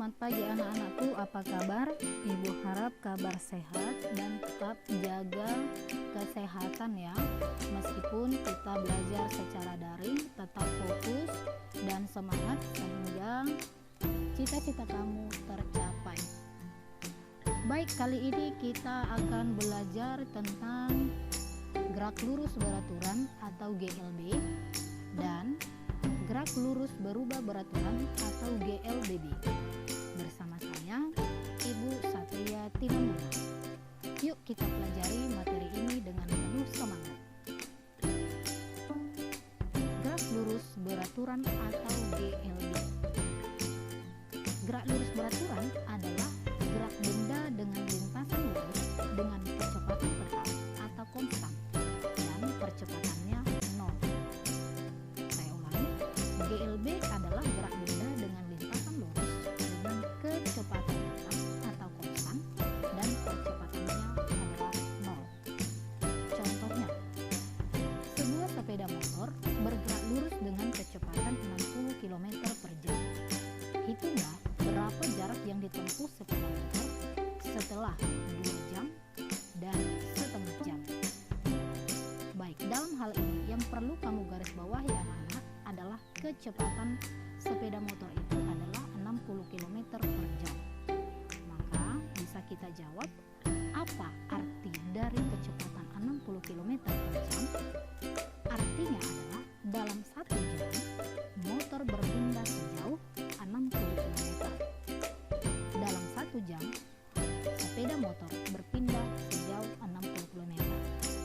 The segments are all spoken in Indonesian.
Selamat pagi anak-anakku, apa kabar? Ibu harap kabar sehat dan tetap jaga kesehatan ya. Meskipun kita belajar secara daring, tetap fokus dan semangat sehingga cita-cita kamu tercapai. Baik, kali ini kita akan belajar tentang gerak lurus beraturan atau GLB dan gerak lurus berubah beraturan atau GLBB. Bersama saya, Ibu Satria Tinambuna. Yuk kita pelajari materi ini dengan penuh semangat. Gerak lurus beraturan atau GLB. Gerak lurus beraturan adalah gerak benda dengan lintasan lurus dengan kecepatan tetap atau konstan dan percepatannya 0. GLB adalah gerak benda dengan lintasan lurus dengan kecepatan tetap atau konstan dan percepatannya adalah 0. Contohnya, sebuah sepeda motor bergerak lurus dengan kecepatan 60 km per jam. Hitunglah berapa jarak yang ditempuh sepeda motor setelah 2 jam dan setengah jam. Baik, dalam hal ini yang perlu kamu garis bawahi anak-anak adalah kecepatan sepeda motor itu adalah 60 km per jam. Maka bisa kita jawab, apa arti dari kecepatan 60 km per jam? Artinya adalah dalam 1 jam motor berpindah sejauh 60 km. Dalam 1 jam sepeda motor berpindah sejauh 60 km.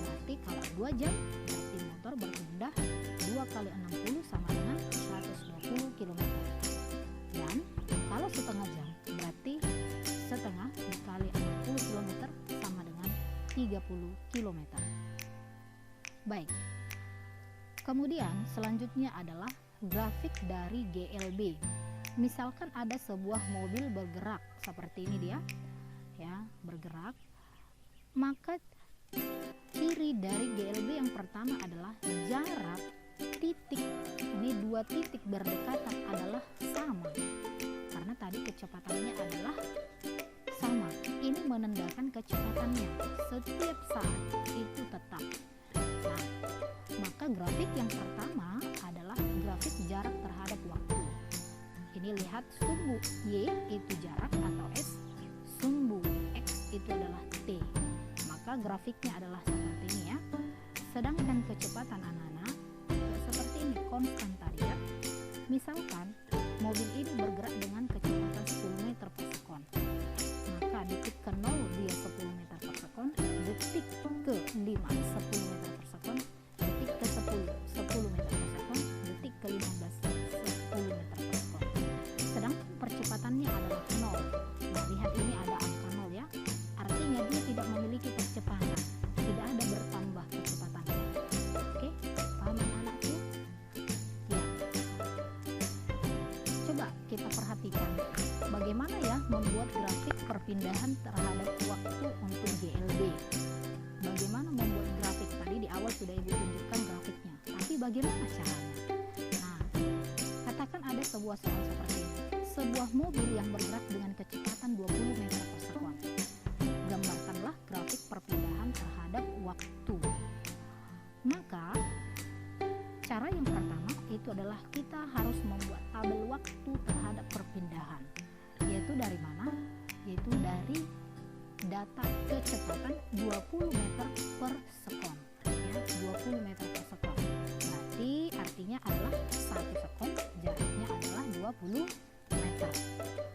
Berarti kalau 2 jam berarti motor berpindah 2 kali 60 sama dengan 120 km. Dan kalau setengah jam berarti setengah dikali 60 km sama dengan 30 km. Baik. Kemudian selanjutnya adalah grafik dari GLB. Misalkan ada sebuah mobil bergerak seperti ini dia, ya, bergerak. Maka ciri dari GLB yang pertama adalah jarak titik, ini 2 titik berdekatan adalah sama, karena tadi kecepatannya adalah sama. Ini menandakan kecepatannya setiap saat itu tetap. Nah, maka grafik yang pertama adalah grafik jarak terhadap waktu. Ini lihat, sumbu Y itu jarak atau S, sumbu X itu adalah T. Maka grafiknya adalah seperti ini ya. Sedangkan kecepatan anak-anak seperti ini, konstan tadi ya. Misalkan mobil ini bergerak dengan kecepatan 10 meter per sekon. Maka detik ke 0 dia 10 meter per sekon, detik ke 5 10 meter per sekon, detik ke 10 10 meter per sekon, detik ke 15 10 meter per sekon. Sedangkan percepatannya adalah 0. Nah, lihat ini ada angka 0 ya. Artinya dia tidak memiliki percepatan, tidak ada bertambah kecepatannya. Oke, paham anak-anakku? Ya. Coba kita perhatikan bagaimana ya membuat grafik perpindahan terhadap waktu untuk GLB. Bagaimana membuat grafik? Tadi di awal sudah Ibu tunjukkan grafiknya, tapi bagaimana caranya? Nah, katakan ada sebuah soal seperti ini. Sebuah mobil yang bergerak dengan kecepatan 20 meter per sekon. Gambarkanlah grafik perpindahan terhadap waktu. Maka cara yang pertama itu adalah kita harus membuat tabel waktu terhadap perpindahan. Yaitu dari mana? Yaitu dari data kecepatan 20 meter per sekon. Ya, 20 meter per sekon. Berarti artinya adalah 1 sekon jaraknya adalah 20 meter.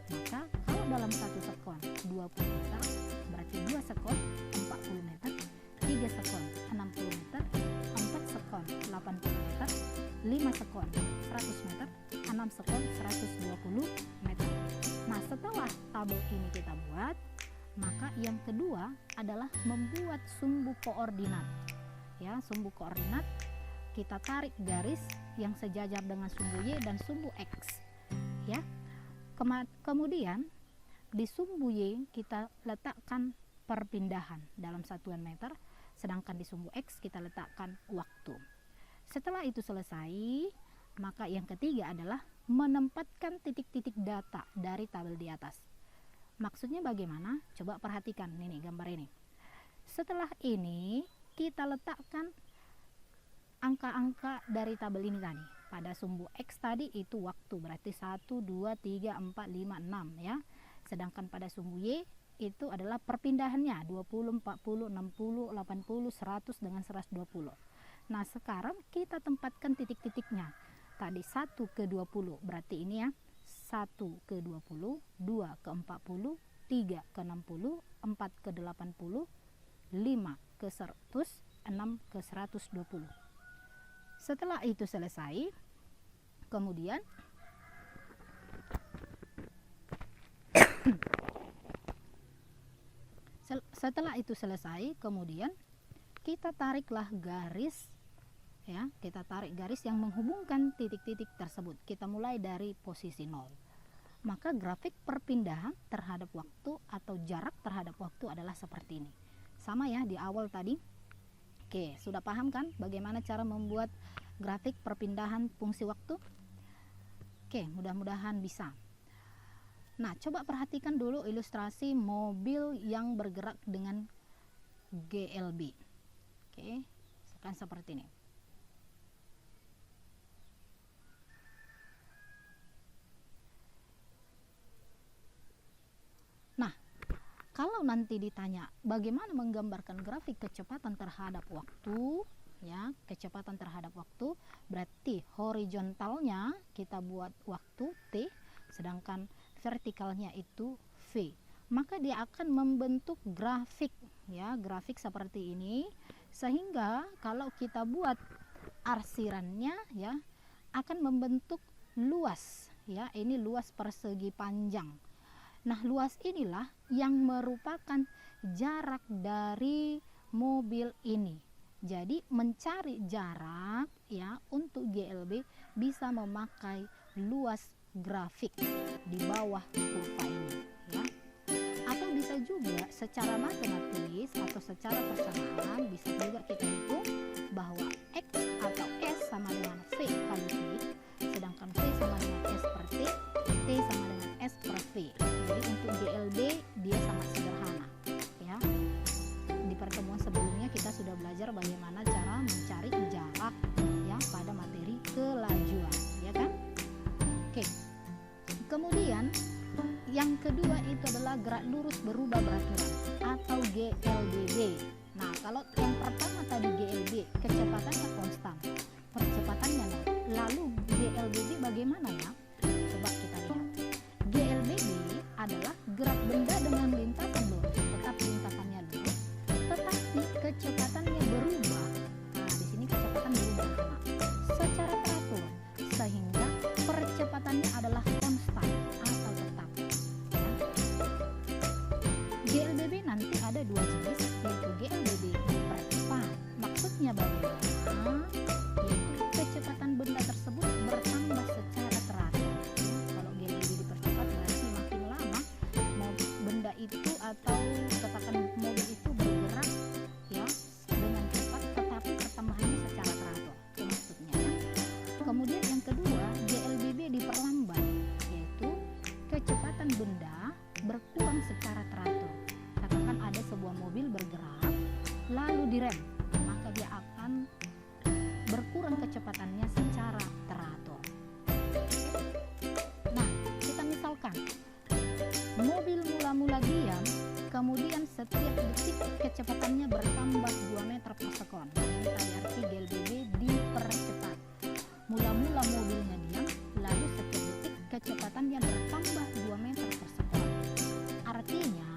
Maka kalau dalam 1 sekon 20 meter berarti 2 sekon 40 meter, 3 sekon 60 meter, 4 sekon 80 meter, 5 sekon 100 meter, 6 sekon 120 meter. Nah, setelah tabel ini kita buat, maka yang kedua adalah membuat sumbu koordinat. Ya, sumbu koordinat kita tarik garis yang sejajar dengan sumbu Y dan sumbu X. Ya. Kemudian di sumbu Y kita letakkan perpindahan dalam satuan meter, sedangkan di sumbu X kita letakkan waktu. Setelah itu selesai, maka yang ketiga adalah menempatkan titik-titik data dari tabel di atas. Maksudnya bagaimana? Coba perhatikan ini gambar ini. Setelah ini kita letakkan angka-angka dari tabel ini tadi. Pada sumbu X tadi itu waktu, berarti 1, 2, 3, 4, 5, 6 ya. Sedangkan pada sumbu Y itu adalah perpindahannya 20, 40, 60, 80, 100 dengan 120. Nah, sekarang kita tempatkan titik-titiknya. Tadi 1 ke 20, berarti ini ya. 1 ke 20, 2 ke 40, 3 ke 60, 4 ke 80, 5 ke 100, 6 ke 120. Setelah itu selesai, kemudian kita tariklah garis ya, kita tarik garis yang menghubungkan titik-titik tersebut. Kita mulai dari posisi 0. Maka grafik perpindahan terhadap waktu atau jarak terhadap waktu adalah seperti ini. Sama ya di awal tadi. Oke, sudah paham kan bagaimana cara membuat grafik perpindahan fungsi waktu? Oke, mudah-mudahan bisa. Nah, coba perhatikan dulu ilustrasi mobil yang bergerak dengan GLB. Oke, akan seperti ini. Nah, kalau nanti ditanya bagaimana menggambarkan grafik kecepatan terhadap waktu, ya, kecepatan terhadap waktu, berarti horizontalnya kita buat waktu T, sedangkan vertikalnya itu V. Maka dia akan membentuk grafik, ya, grafik seperti ini, sehingga kalau kita buat arsirannya, ya, akan membentuk luas, ya, ini luas persegi panjang. Nah, luas inilah yang merupakan jarak dari mobil ini. Jadi mencari jarak ya untuk GLB bisa memakai luas grafik di bawah kurva ini ya. Atau bisa juga secara matematis atau secara persamaan bisa juga kita hitung bahwa X atau S sama dengan V kali V, sedangkan V sama dengan S per T, T sama dengan S per V. Jadi untuk GLB dia sangat sederhana ya. Di pertemuan sebelumnya kita sudah belajar bagaimana cara mencari jarak ya pada materi kelajuan, ya kan? Oke. Kemudian yang kedua itu adalah gerak lurus berubah beraturan atau GLBB. Nah, kalau yang pertama tadi GLB kecepatannya konstan, percepatannya nol. Lalu GLBB bagaimana ya? Coba kita lihat. GLBB adalah gerak benda dengan lintasan lurus, tetap lintasannya lurus, tetapi kecepatannya berubah. Nah, di sini kecepatan berubah secara teratur, sehingga percepatannya adalah konstan atau tetap. GLBB nanti ada dua jenis, yaitu GLBB dipercepat. Maksudnya bagaimana? Yaitu kecepatan benda tersebut bertambah secara teratur. Kalau GLBB dipercepat berarti makin lama benda itu atau katakan mobil itu bergerak ya dengan cepat, tetapi pertambahannya secara teratur. Itu maksudnya ya. Kemudian yang kedua, GLBB diperlambat, yaitu kecepatan benda berkurang secara teratur. Katakan ada sebuah mobil bergerak lalu direm, maka dia akan berkurang kecepatannya secara teratur. Nah, kita misalkan mobil mula-mula diam, kemudian setiap detik kecepatannya bertambah 2 meter per sekon. Ini tadi arti GLBB dipercepat. Mula-mula mobilnya diam, lalu setiap detik kecepatannya bertambah 2 meter per sekon. Artinya,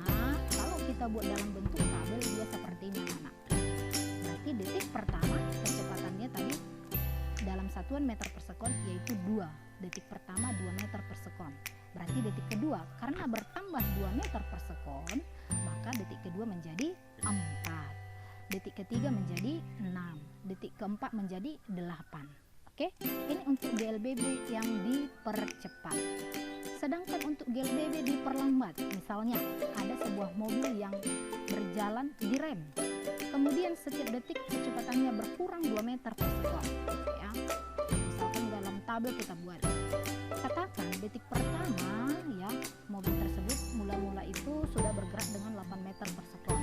kalau kita buat dalam bentuk tabel, dia seperti ini anak. Berarti detik pertama kecepatannya tadi dalam satuan meter per sekon yaitu 2. Detik pertama 2 meter per sekon. Berarti detik kedua karena bertambah 2 meter per sekon, maka detik kedua menjadi 4. Detik ketiga menjadi 6. Detik keempat menjadi 8. Oke, ini untuk GLBB yang dipercepat. Sedangkan untuk GLBB diperlambat, misalnya ada sebuah mobil yang berjalan direm, kemudian setiap detik kecepatannya berkurang 2 meter per sekon ya. Misalkan dalam tabel kita buat Misalkan detik pertama ya, mobil tersebut mula-mula itu sudah bergerak dengan 8 meter per sekon.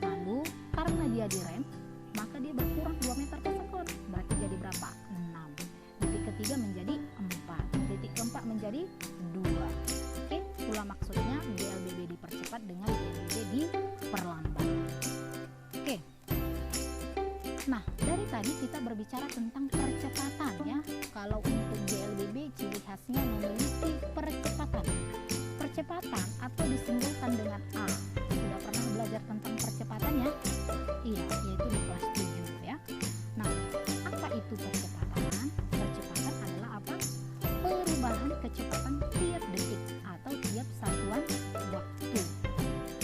Lalu karena dia direm, maka dia berkurang 2 meter per sekon. Berarti jadi berapa? 6. Detik ketiga menjadi 4. Detik keempat menjadi 2. Oke, itulah maksudnya GLBB dipercepat dengan GLBB diperlambat. Oke. Nah, dari tadi kita berbicara tentang percepatan ya. Kalau untuk GLBB ciri khasnya memiliki percepatan. Percepatan atau disimbolkan dengan A. Sudah pernah belajar tentang percepatan ya? Iya, yaitu di kelas 7 ya. Nah, apa itu percepatan? Percepatan adalah apa? Perubahan kecepatan tiap detik atau tiap satuan waktu.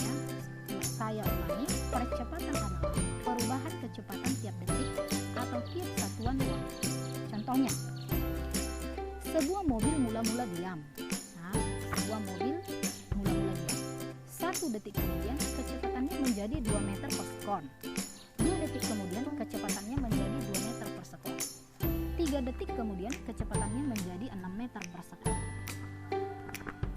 Ya, saya ulangi, percepatan adalah perubahan kecepatan tiap detik atau tiap satuan waktu. Contohnya, sebuah mobil mula-mula diam. Nah, sebuah mobil mula-mula diam. 1 detik kemudian kecepatannya menjadi 2 meter per sekon. 2 detik kemudian kecepatannya menjadi 2 meter per sekon. 3 detik kemudian kecepatannya menjadi 6 meter per sekon.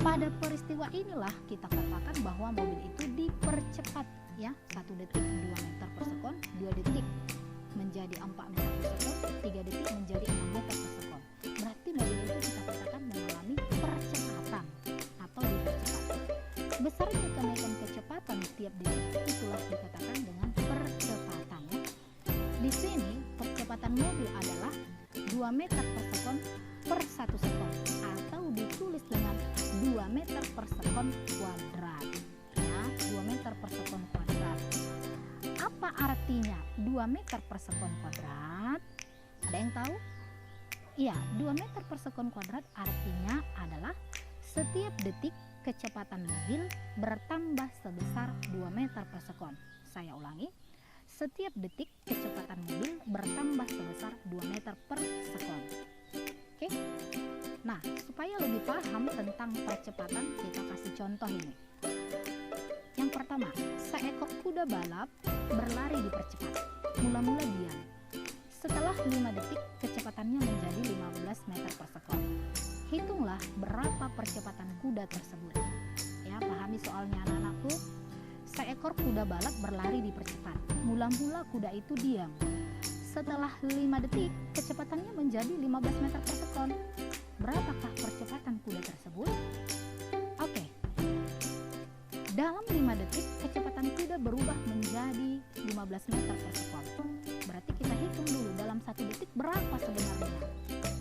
Pada peristiwa inilah kita katakan bahwa mobil itu dipercepat ya. 1 detik 2 meter per sekon, 2 detik menjadi 4 meter per sekon, 3 detik menjadi 6 meter per sekon. Berarti mobil itu kita katakan mengalami percepatan atau dipercepat. Besarnya kenaikan kecepatan tiap detik itulah dikatakan dengan percepatan ya. Di sini percepatan mobil adalah 2 meter per sekon per 1 sekon atau ditulis dengan 2 meter per sekon kuadrat ya, 2 meter per sekon kuadrat. Apa artinya 2 meter per sekon kuadrat? Ada yang tahu? Iya, 2 meter per sekon kuadrat artinya adalah setiap detik kecepatan mobil bertambah sebesar 2 meter per sekon. Saya ulangi, setiap detik kecepatan mobil bertambah sebesar 2 meter per sekon. Oke? Nah, supaya lebih paham tentang percepatan, kita kasih contoh ini. Yang pertama, seekor kuda balap berlari dipercepat. Mula-mula diam. Setelah 5 detik, kecepatannya menjadi 15 meter per sekon. Hitunglah berapa percepatan kuda tersebut. Ya, pahami soalnya anak-anakku. Seekor kuda balap berlari dipercepat. Mula-mula kuda itu diam. Setelah 5 detik, kecepatannya menjadi 15 meter per sekon. Berapakah percepatan kuda tersebut? Oke. Dalam 5 detik, kecepatan kuda berubah menjadi 15 meter per sekon. Berarti kita hitung dulu dalam 1 detik berapa sebenarnya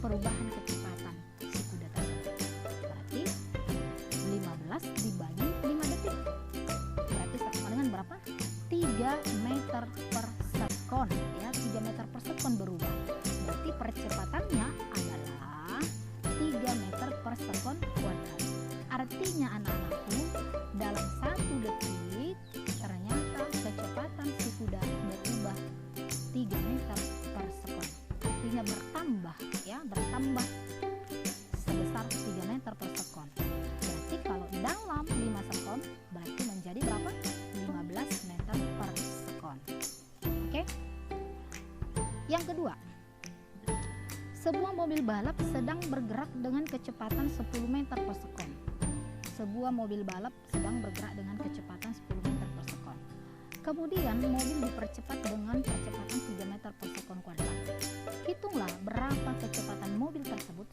perubahan kecepatan si kuda tersebut. Berarti 15 dibagi 5 detik. Berarti sama dengan berapa? 3 meter per sekon ya, 3 meter per sekon berubah. Berarti percepatannya adalah 3 meter per sekon kuadrat. Artinya anak-anakku, dalam 1 detik ternyata kecepatan si kuda berubah 3 meter per sekon. Artinya bertambah ya, bertambah sebesar 3 meter per sekon. Berarti kalau dalam 5 sekon berarti menjadi berapa? 15 meter per sekon. Oke? Yang kedua, sebuah mobil balap sedang bergerak dengan kecepatan 10 meter per sekon. Sebuah mobil balap sedang bergerak dengan kecepatan 10 meter per sekon. Kemudian mobil dipercepat dengan percepatan 3 meter per sekon kuadrat. Hitunglah berapa kecepatan mobil tersebut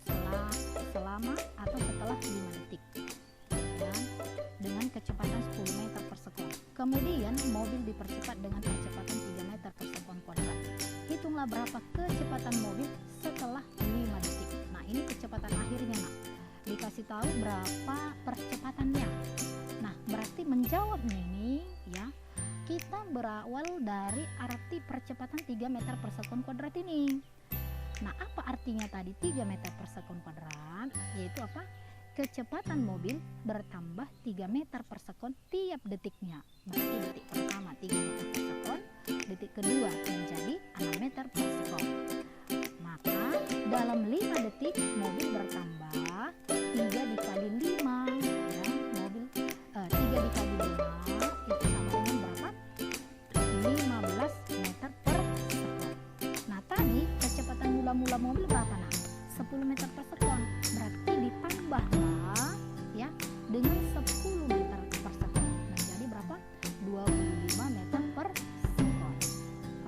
selama atau setelah 5 detik. Ya, dengan kecepatan 10 meter per sekon. Kemudian mobil dipercepat dengan percepatan 3 meter per sekon kuadrat. Hitunglah berapa kecepatan mobil setelah 5 detik. Nah, ini kecepatan akhirnya, Nak. Dikasih tahu berapa percepatannya. Nah, berarti menjawabnya ini ya, kita berawal dari arti percepatan 3 meter per sekon kuadrat ini. Nah, apa artinya tadi 3 meter per sekon kuadrat? Yaitu apa? Kecepatan mobil bertambah 3 meter per sekon tiap detiknya. Berarti detik pertama 3 meter per sekon, detik kedua menjadi 6 meter per sekon. Maka dalam 5 detik mobil bertambah 3 dikali 5 ya, mobil 3 dikali 5 itu sama dengan berapa? 15 meter per sekon. Nah, tadi kecepatan mula-mula mobil berapa, Nak? 10 meter per sekon. Berarti ditambahlah ya dengan 10 meter per sekon. Menjadi berapa? 25 meter per sekon.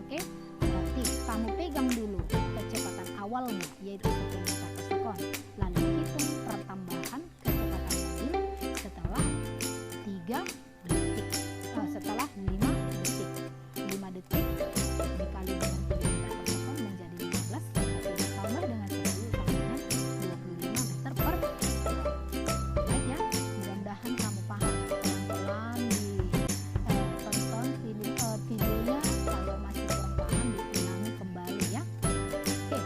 Oke? Berarti kamu pegang dulu kecepatan awalnya yaitu 10 meter per sekon. Lalu hitung pertambahan kecepatan mobil setelah 3 detik. Setelah 5 detik. 5 detik dikali dengan 3 meter per sekon menjadi 15, berarti ditambah dengan 10 sama dengan 25 meter per sekon. Baik ya, mudah-mudahan kamu paham. Pelan-pelan ditonton videonya, kalau masih kurang paham diulangi kembali ya. Oke.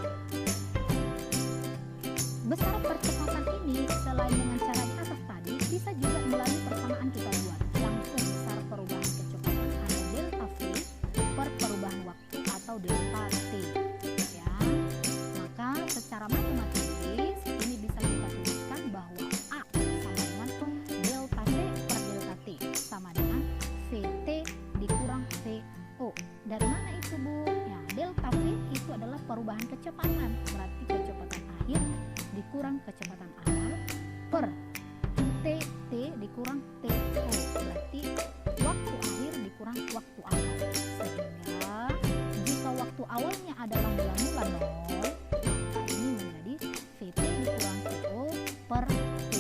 Besar percepatan ini selain dengan cara di atas tadi, bisa juga melalui persamaan kita buat. Langsung besar perubahan kecepatan ada delta V per perubahan waktu atau delta T ya. Maka secara matematis ini bisa kita tuliskan bahwa A sama dengan delta V per delta T sama dengan VT dikurang VO. Dari mana itu Bu? Ya, delta V itu adalah perubahan kecepatan, berarti kecepatan akhir dikurang kecepatan awal per TT dikurang TO, berarti waktu akhir dikurang waktu awal. Sehingga jika waktu awalnya adalah mula-mula 0, maka ini menjadi VT dikurang VO per T.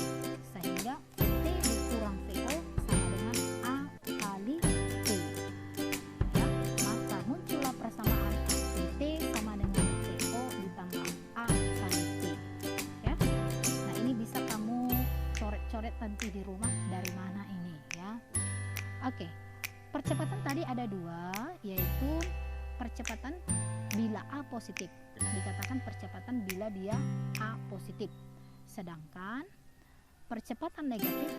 Sehingga VT dikurang VO sama dengan A kali T ya. Maka muncullah persamaan VT sama dengan VO ditambah A kali T ya. Nah, ini bisa kamu coret-coret nanti di rumah dari mana ini ya. Oke, percepatan tadi ada dua, yaitu percepatan bila A positif, dikatakan percepatan bila dia A positif. Sedangkan percepatan negatif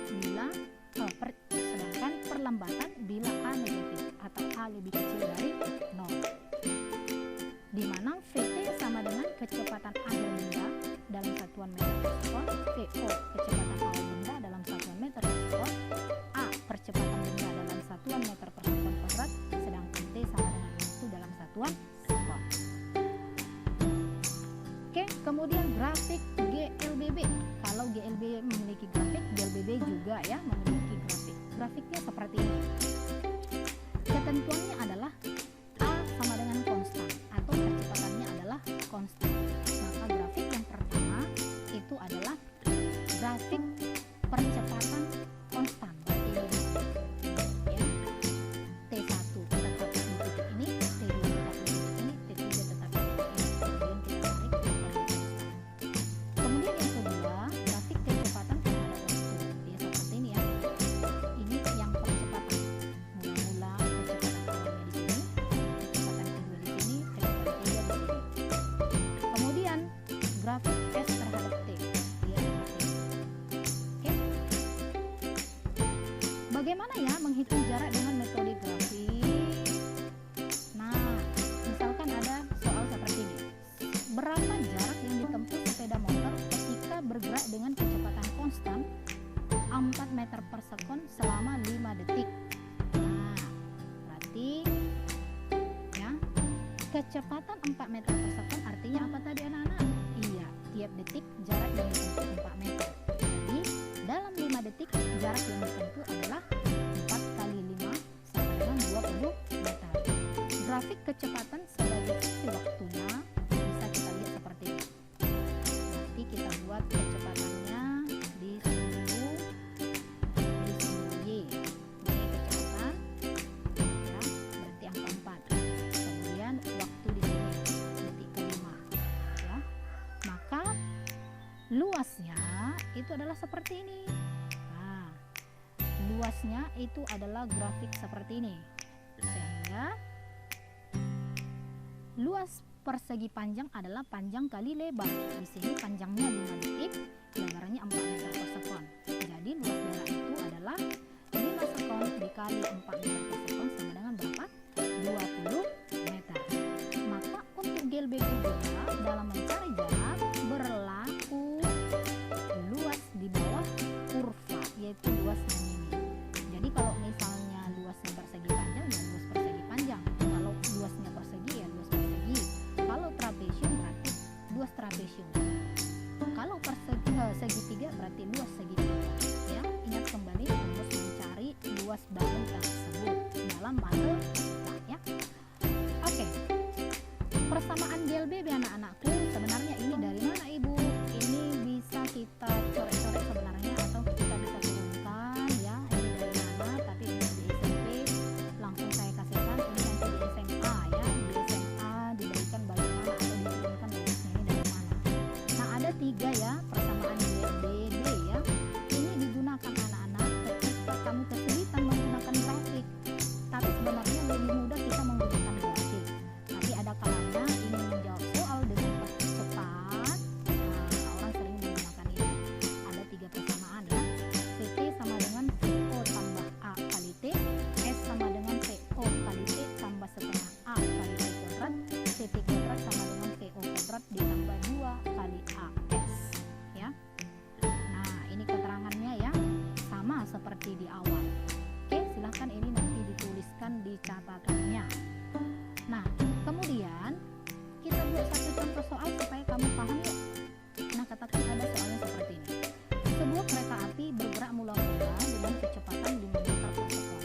bila sedangkan perlambatan bila A negatif atau A lebih kecil dari 0. Di mana VT sama dengan kecepatan akhir benda dalam satuan meter per sekon, VO kecepatan awal benda dalam satuan meter per sekon, A percepatan benda dalam satuan meter per sekon kuadrat, sedangkan T sama dengan waktu dalam satuan sekon. Oke, kemudian grafik GLBB. Kalau GLBB memiliki grafik, GLBB juga ya memiliki grafik. Grafiknya seperti ini. Ketentuannya adalah A sama dengan konstan atau percepatannya adalah konstan. Maka grafik yang pertama itu adalah grafik percepatan konstan. Berarti ini ya. T1 tetap di titik ini, T2 tetap di titik ini, T3 tetap di titik ini. Kemudian kita tarik ke konstan. Kemudian yang kedua, grafik kecepatan terhadap waktu. Dia seperti ini ya. Ini yang percepatan. Mula-mula kecepatan awalnya di sini, kecepatan kedua di sini, kecepatan ketiga di sini. Kemudian grafik S terhadap T. Dia seperti ini. Oke. Bagaimana ya menghitung jarak dengan metode grafik? Nah, misalkan ada soal seperti ini. Berapa jarak yang ditempuh sepeda motor ketika bergerak dengan kecepatan konstan 4 meter per sekon selama 5 detik? Nah, berarti ya, kecepatan 4 meter per sekon artinya apa tadi anak-anak? Iya, tiap detik jarak yang ditempuh 4 meter. Jadi, dalam 5 detik jarak yang ditempuh adalah 4 kali 5 sama dengan 20 meter. Grafik kecepatan sebagai fungsi waktunya bisa kita lihat seperti ini. Nanti kita buat kecepatannya di sumbu Y. Y kecepatan ya, berarti angka 4. Kemudian waktu di sini detik kelima ya. Maka luasnya itu adalah seperti ini. Nah, luasnya itu adalah grafik seperti ini. Sehingga luas persegi panjang adalah panjang kali lebar. Di sini panjangnya 5 detik, lebarnya 4 meter per sekon. Jadi luas daerah itu adalah 5 sekon dikali 4 meter per sekon sama dengan berapa? 20 meter. Maka untuk GLBB juga dalam mencari jarak berlaku luas di bawah kurva, yaitu luas yang ini. Jadi kalau misalnya luasnya persegi panjang ya luas persegi panjang. Kalau luasnya persegi ya luas persegi. Kalau trapesium berarti luas trapesium trapesium. Kalau segitiga berarti luas segitiga. Ya, ingat kembali harus mencari luas bangun tersebut dalam matematika ya. Oke. Persamaan GLB anak-anakku, sebenarnya ini dari mana Ibu? Ini bisa kita coret-coret sebenarnya, atau kita bisa turunkan ya. Ini dari mana? Tapi ini di SMP langsung saya kasihkan. Ini nanti di SMA ya. Di SMA diberikan bagaimana atau diturunkan luasnya ini dari mana. Nah, ada 3 ya persamaan GLB ya. Ini digunakan anak-anak ketika kamu kesulitan menggunakan grafik. Tapi sebenarnya lebih mudah kita menggunakan grafik. Tapi ada kalanya ingin menjawab soal dengan cepat, orang sering menggunakan ini. Ada 3 persamaan ya. CT sama dengan VO tambah A kali T, S sama dengan VO kali T tambah setengah A kali T kuadrat, CT kuadrat sama dengan VO kuadrat ditambah 2 kali AS ya. Nah, ini keterangannya ya, sama seperti di awal. Oke, silahkan ini nanti dituliskan di catatannya. Nah, kemudian kita buat satu contoh soal supaya kamu paham yuk. Nah, katakan ada soalnya seperti ini. Sebuah kereta api bergerak mula-mula dengan kecepatan 5 meter per sekon.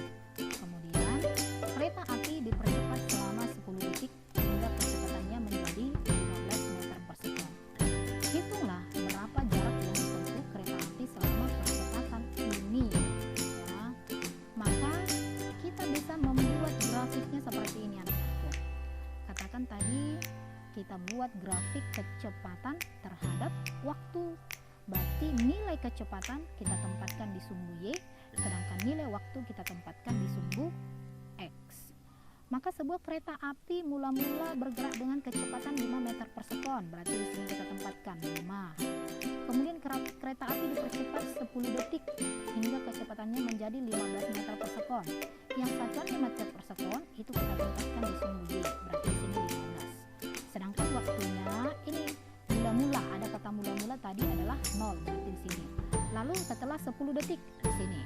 Kemudian, kereta api dipercepat selama 10 detik hingga kecepatannya menjadi 15 meter per sekon. Hitunglah berapa jarak yang ditempuh kereta api selama percepatan ini. Ya. Maka kita bisa membuat grafiknya seperti ini anak-anakku. Katakan tadi kita buat grafik kecepatan terhadap waktu. Berarti nilai kecepatan kita tempatkan di sumbu Y, sedangkan nilai waktu kita tempatkan di sumbu X. Maka sebuah kereta api mula-mula bergerak dengan kecepatan 5 meter per sekon. Berarti di sini kita tempatkan 5. Kemudian kereta api dipercepat 10 detik hingga kecepatannya menjadi 15 meter per sekon. Yang satuannya meter per sekon itu kita tempatkan di sumbu Y. Berarti di sini 15. Sedangkan waktunya ini mula-mula, ada kata mula-mula tadi adalah 0, berarti di sini. Lalu setelah 10 detik di sini.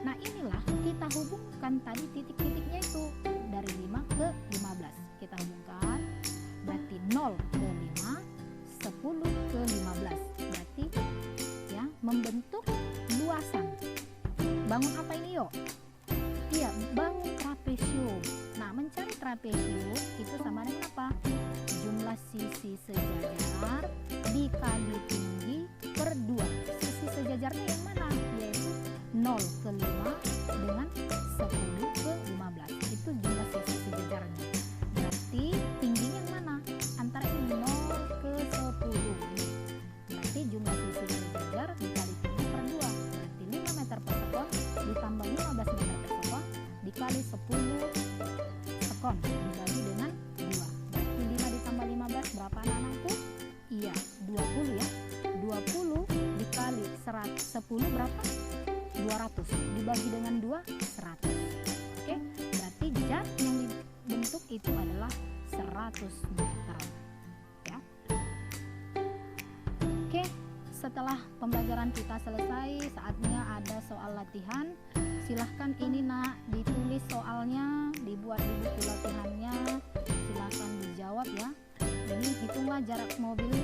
Nah, inilah kita hubungkan tadi titik-titiknya itu dari 5 ke 15. Kita hubungkan berarti 0 ke 5, 10 ke 15. Berarti ya membentuk luasan. Bangun apa ini yuk? Iya, bangun trapesium. Nah, mencari trapesium itu sama dengan apa? Jumlah sisi sejajar dikali tinggi per 2. Sisi sejajarnya yang mana? Yaitu 0 ke 5 dengan 10 ke 15. Itu jumlah sisi sejajarnya. Berarti tingginya yang mana? Antara ini 0 ke 10. Berarti jumlah sisi sejajar dikali tinggi per 2. Berarti 5 meter per sekon ditambah 15 meter per sekon dikali 10 sekon dibagi dengan 2. Berarti 5 ditambah 15 berapa anak-anakku? Iya, 20 ya. 20 dikali 10 berapa? 200 dibagi dengan 2, 100. Oke, berarti jarak yang dibentuk itu adalah 100 meter ya. Oke, setelah pembelajaran kita selesai, saatnya ada soal latihan. Silahkan ini nak ditulis soalnya, dibuat di buku latihannya, silahkan dijawab ya. Ini hitunglah jarak mobil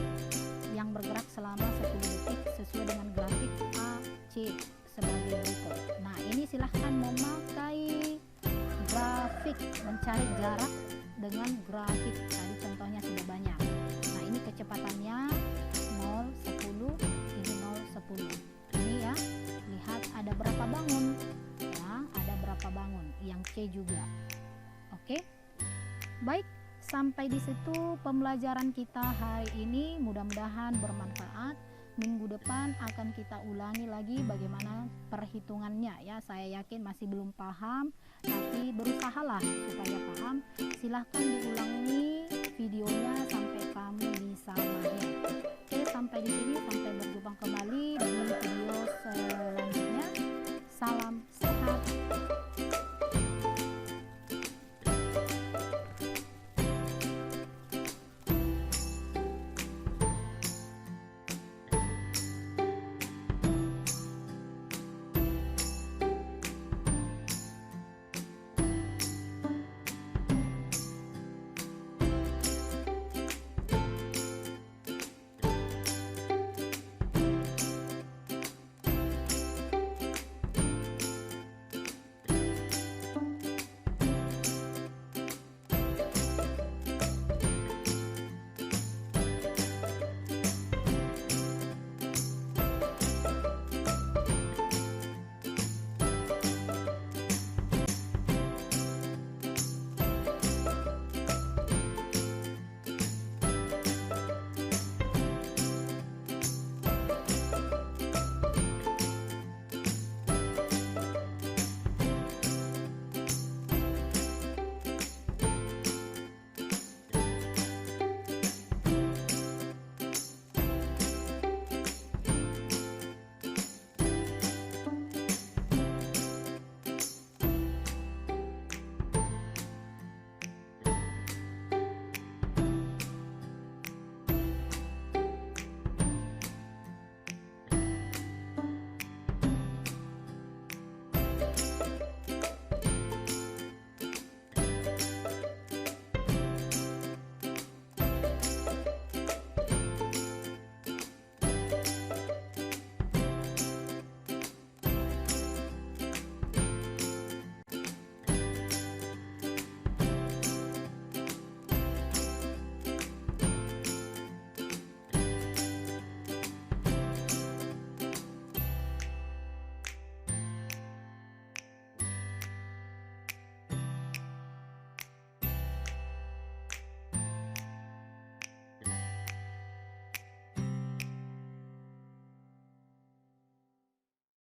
yang bergerak selama 10 detik sesuai dengan grafik AC sebagai berikut. Nah, ini silahkan memakai grafik, mencari jarak dengan grafik. Tadi contohnya sudah banyak. Nah, ini kecepatannya 0, 10, ini 0, 10. Ini ya, lihat ada berapa bangun. Ya, ada berapa bangun. Yang C juga. Oke. Baik, sampai di situ pembelajaran kita hari ini. Mudah-mudahan bermanfaat. Minggu depan akan kita ulangi lagi bagaimana perhitungannya ya. Saya yakin masih belum paham, tapi berusahalah supaya paham. Silahkan diulangi videonya sampai kamu bisa mahir. Oke, sampai di sini, sampai berjumpa kembali di video selanjutnya. Salam